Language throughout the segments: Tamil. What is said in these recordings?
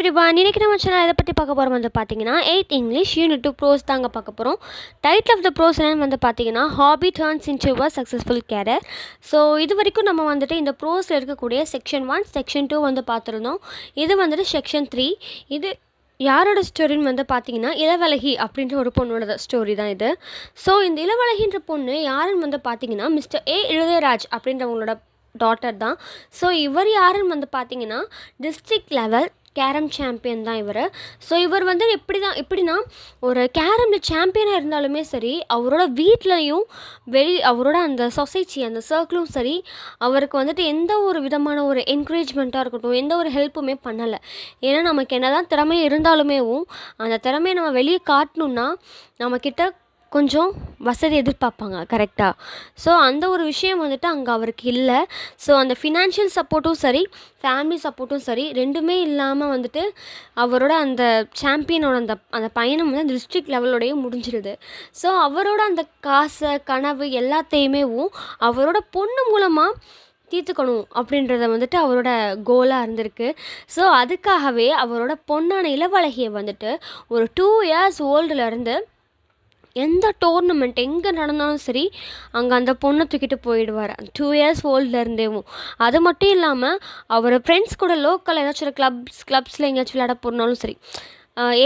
எவ்ரிவன், இன்னைக்கு நம்ம சேனல் எதை பற்றி பார்க்க போகிறோம் வந்து பார்த்தீங்கன்னா 8th இங்கிலீஷ் யூனிட் 2 ப்ரோஸ் தாங்க பார்க்க போகிறோம். டைட்டில் ஆஃப் த ப்ரோஸ் என்னன்னு வந்து பார்த்தீங்கன்னா hobby turns into a successful career. So இது வரைக்கும் நம்ம வந்துட்டு இந்த ப்ரோஸில் இருக்கக்கூடிய செக்ஷன் 1 செக்ஷன் 2 வந்து பார்த்துருந்தோம். இது வந்துட்டு செக்ஷன் 3. இது யாரோட ஸ்டோரின்னு வந்து பார்த்தீங்கன்னா இளவழகி அப்படின்ற ஒரு பொண்ணோட ஸ்டோரி தான் இது. ஸோ இந்த இளவழகின்ற பொண்ணு யாருன்னு வந்து பார்த்தீங்கன்னா மிஸ்டர் ஏ இளையராஜ் அப்படின்றவங்களோட டாட்டர் தான். ஸோ இவர் யாருன்னு வந்து பார்த்தீங்கன்னா டிஸ்ட்ரிக்ட் லெவல் கேரம் சாம்பியன் தான் இவர். ஸோ இவர் வந்து எப்படின்னா ஒரு கேரமில் சாம்பியனாக இருந்தாலுமே சரி, அவரோட வீட்லேயும் அவரோட அந்த சொசைட்டி அந்த சர்க்கிளும் சரி, அவருக்கு வந்துட்டு எந்த ஒரு விதமான ஒரு என்கரேஜ்மெண்ட்டாக இருக்கட்டும், எந்த ஒரு ஹெல்ப்புமே பண்ணலை. ஏன்னா நமக்கு என்ன தான் திறமை இருந்தாலுமேவும் அந்த திறமையை நம்ம வெளியே காட்டணுன்னா நம்மக்கிட்ட கொஞ்சம் வசதி எதிர்பார்ப்பாங்க, கரெக்டாக. ஸோ அந்த ஒரு விஷயம் வந்துட்டு அங்கே அவருக்கு இல்லை. ஸோ அந்த ஃபினான்ஷியல் சப்போர்ட்டும் சரி, ஃபேமிலி சப்போர்ட்டும் சரி, ரெண்டுமே இல்லாமல் வந்துட்டு அவரோட அந்த சாம்பியனோட அந்த பயணம் வந்து டிஸ்ட்ரிக்ட் லெவலோடையே முடிஞ்சிடுது. ஸோ அவரோட அந்த காசை கனவு எல்லாத்தையுமேவும் அவரோட பொண்ணு மூலமாக தீர்த்துக்கணும் அப்படின்றத வந்துட்டு அவரோட கோலாக இருந்திருக்கு. ஸோ அதுக்காகவே அவரோட பொண்ணான இளவழகியை வந்துட்டு ஒரு 2 years ஓல்டுலேருந்து எந்த டோர்னமெண்ட் எங்கே நடந்தாலும் சரி அங்கே அந்த பொண்ணை தூக்கிட்டு போயிடுவார், 2 years ஓல்டுலேருந்தேவும். அது மட்டும் இல்லாமல் அவர் ஃப்ரெண்ட்ஸ் கூட லோக்கல் ஏதாச்சும் ஒரு கிளப்ஸில் எங்கேயாச்சும் விளையாட போனாலும் சரி,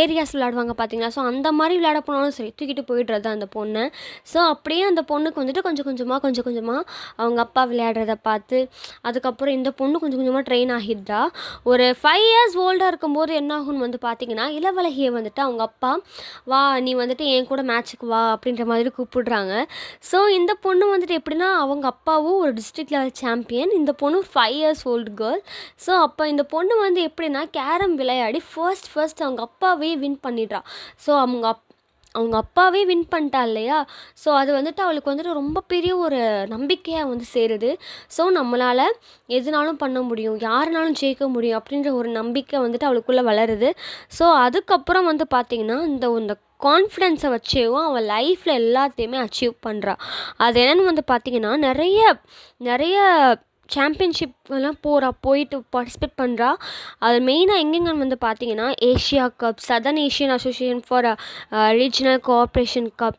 ஏரியாஸ் விளையாடுவாங்க பார்த்தீங்களா, ஸோ அந்த மாதிரி விளையாட போனாலும் சரி தூக்கிட்டு போயிடுறது அந்த பொண்ணை. ஸோ அப்படியே அந்த பொண்ணுக்கு வந்துட்டு கொஞ்சம் கொஞ்சமாக அவங்க அப்பா விளையாடுறத பார்த்து அதுக்கப்புறம் இந்த பொண்ணு கொஞ்சம் கொஞ்சமாக ட்ரெயின் ஆகிடுறா. ஒரு 5 years ஓல்டாக இருக்கும்போது என்ன ஆகும்னு வந்து பார்த்தீங்கன்னா இளவழகியை வந்துட்டு அவங்க அப்பா வா நீ வந்துட்டு என் கூட மேட்ச்சுக்கு வா அப்படின்ற மாதிரி கூப்பிடுறாங்க. ஸோ இந்த பொண்ணு வந்துட்டு எப்படின்னா அவங்க அப்பாவும் ஒரு டிஸ்ட்ரிக்ட் லெவல் சாம்பியன், இந்த பொண்ணு 5 years ஓல்டு கேர்ள். ஸோ அப்போ இந்த பொண்ணு வந்து எப்படின்னா கேரம் விளையாடி ஃபர்ஸ்ட் அவங்க அப்பாவே வின் பண்ணிடுறா. ஸோ அவங்க அப்பாவே வின் பண்ணிட்டா இல்லையா. ஸோ அது வந்துட்டு அவளுக்கு வந்துட்டு ரொம்ப பெரிய ஒரு நம்பிக்கையாக வந்து சேருது. ஸோ நம்மளால் எதுனாலும் பண்ண முடியும், யாருனாலும் ஜெயிக்க முடியும் அப்படின்ற ஒரு நம்பிக்கை வந்துட்டு அவளுக்குள்ளே வளருது. ஸோ அதுக்கப்புறம் வந்து பார்த்திங்கன்னா இந்த கான்ஃபிடென்ஸை வச்சேவும் அவள் லைஃப்பில் எல்லாத்தையுமே அச்சீவ் பண்ணுறா. அது என்னென்னு வந்து பார்த்திங்கன்னா நிறைய சாம்பியன்ஷிப் எல்லாம் போயிட்டு பார்ட்டிசிபேட் பண்ணுறா. அது மெயினாக எங்கெங்கன்னு வந்து பார்த்தீங்கன்னா Asia cup, southern Asian association for regional cooperation cup,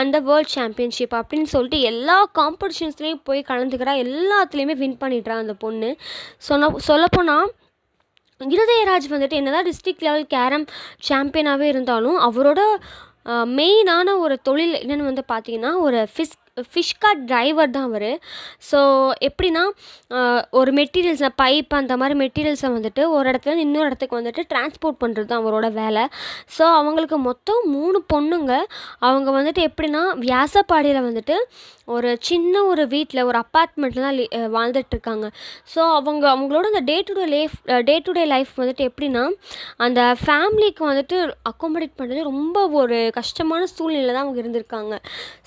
அந்த வேர்ல்ட் சாம்பியன்ஷிப் அப்படின்னு சொல்லிட்டு எல்லா காம்படிஷன்ஸ்லேயும் போய் கலந்துக்கிறா. எல்லாத்துலேயுமே வின் பண்ணிடுறா அந்த பொண்ணு. சொல்லப்போனால் இளையராஜ் வந்துட்டு என்னதான் டிஸ்ட்ரிக்ட் லெவல் கேரம் சாம்பியனாகவே இருந்தாலும் அவரோட மெயினான ஒரு தொழில் என்னென்னு வந்து பார்த்தீங்கன்னா ஒரு ஃபிஷ் கார்ட் டிரைவர் தான் அவர். ஸோ எப்படின்னா ஒரு மெட்டீரியல்ஸை பைப் அந்த மாதிரி மெட்டீரியல்ஸை வந்துட்டு ஒரு இடத்துல இன்னொரு இடத்துக்கு வந்துட்டு டிரான்ஸ்போர்ட் பண்ணுறது தான் அவரோட வேலை. ஸோ அவங்களுக்கு மொத்தம் 3 பொண்ணுங்க. அவங்க வந்துட்டு எப்படின்னா வியாசப்பாடியில் வந்துட்டு ஒரு சின்ன ஒரு வீட்டில் ஒரு அப்பார்ட்மெண்ட்டில் தான் வாழ்ந்துட்டுருக்காங்க. ஸோ அவங்களோட அந்த டே டு டே லைஃப் வந்துட்டு எப்படின்னா அந்த ஃபேமிலிக்கு வந்துட்டு அக்காமடேட் பண்ணுறது ரொம்ப ஒரு கஷ்டமான சூழ்நிலை தான் அவங்க இருந்திருக்காங்க.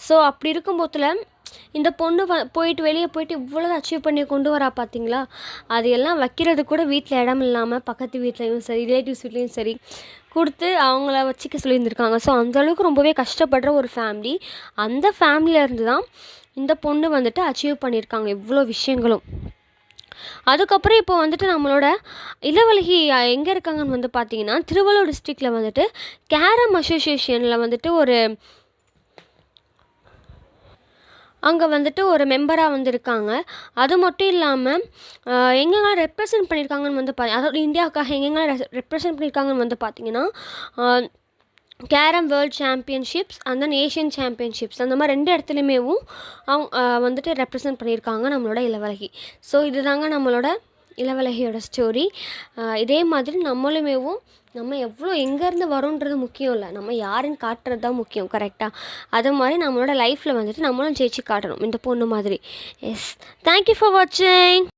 ஸோ அப்படி இருக்கும்போது இந்த பொண்ணு வெளியே போயிட்டு இவ்வளோ அச்சீவ் பண்ணி கொண்டு வரா பார்த்தீங்களா. அது எல்லாம் வைக்கிறது கூட வீட்டில் இடம் இல்லாமல் பக்கத்து வீட்லேயும் சரி ரிலேட்டிவ்ஸ் வீட்லேயும் சரி கொடுத்து அவங்கள வச்சுக்க சொல்லியிருந்திருக்காங்க. ஸோ அந்தளவுக்கு ரொம்பவே கஷ்டப்படுற ஒரு ஃபேமிலி. அந்த ஃபேமிலியிலேருந்து தான் இந்த பொண்ணு வந்துட்டு அச்சீவ் பண்ணியிருக்காங்க இவ்வளோ விஷயங்களும். அதுக்கப்புறம் இப்போ வந்துட்டு நம்மளோட இளவழகி எங்கே இருக்காங்கன்னு வந்து பார்த்தீங்கன்னா திருவள்ளூர் டிஸ்ட்ரிக்டில் வந்துட்டு கேரம் அசோசியேஷனில் வந்துட்டு அங்கே வந்துட்டு ஒரு மெம்பராக வந்திருக்காங்க. அது மட்டும் இல்லாமல் எங்கெங்கெல்லாம் ரெப்ரசன்ட் பண்ணியிருக்காங்கன்னு வந்து அதாவது இந்தியாவுக்காக எங்கெங்கெல்லாம் ரெப்ரசன்ட் பண்ணியிருக்காங்கன்னு வந்து பார்த்திங்கன்னா carrom world championships and then Asian championships அந்த மாதிரி 2 இடத்துலையுமேவும் அவங்க வந்துட்டு ரெப்ரசன்ட் பண்ணியிருக்காங்க நம்மளோட இளவழகி. ஸோ இதுதாங்க நம்மளோட இளவழகியோட ஸ்டோரி. இதே மாதிரி நம்மளுமேவும் நம்ம எவ்வளோ எங்கேருந்து வரோன்றது முக்கியம் இல்லை, நம்ம யாருன்னு காட்டுறது தான் முக்கியம், கரெக்டாக. அது மாதிரி நம்மளோட லைஃப்பில் வந்துட்டு நம்மளும் ஜெயிச்சு காட்டணும் இந்த பொண்ணு மாதிரி. எஸ், தேங்க்யூ ஃபார் வாட்சிங்.